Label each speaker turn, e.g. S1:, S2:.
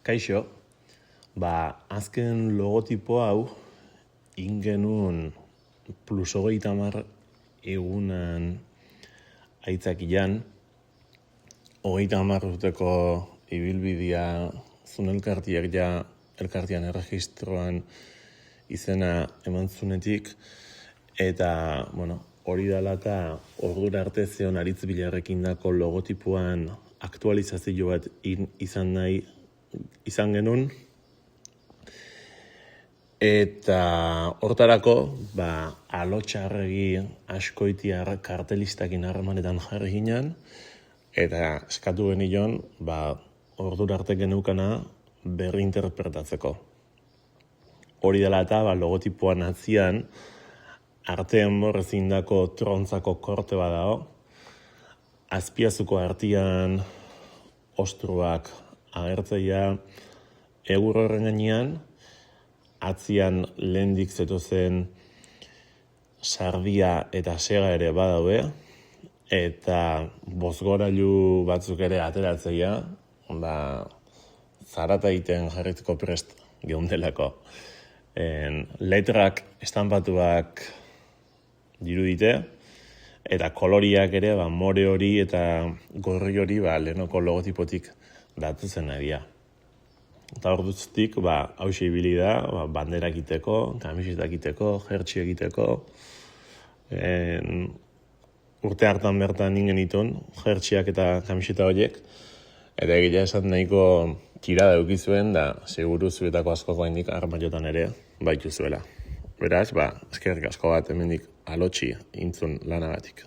S1: Kaixo, azken logotipo hau ingenun plus 30 egunan aitzakian, 30 urteko ibilbidea zuen elkartiak ja elkartian erregistroan izena eman zunetik, eta, hori dela eta ordura arte zeon Aritz Bilarrekin dako logotipoan aktualizazio bat izan genuen, eta hortarako, Alotxarregi Askoitiar kartelistakin harremanetan jarri ginen, eta eskatu genion, ordura arte geneukana berrinterpretatzeko. Hori dela eta logotipoan atzian, artean borrezindako trontzako korte badao, azpiazuko artean ostruak agertzeia egur horren gainean, atzian lehendik zetozen sardia eta sega ere badaude, eta bozgorailu batzuk ere ateratzeia, zarata egiten jarritzeko prest geundelako. Letrak estanpatuak dirudite, eta koloriak ere more hori eta gorri hori lehenoko logotipotik datuzen adia. Eta hor duztik, hauxe ibili da, bandera egiteko, kamiseta egiteko, jertxi egiteko. Urte hartan bertan ingen itun, jertxiak eta kamiseta horiek, eta egia esan nahiko tirada eukizuen, da seguru zuetako askoko haindik armaiotan ere baitu zuela. Beraz, eskerrik asko bat hemendik Alotxi intzun lanagatik.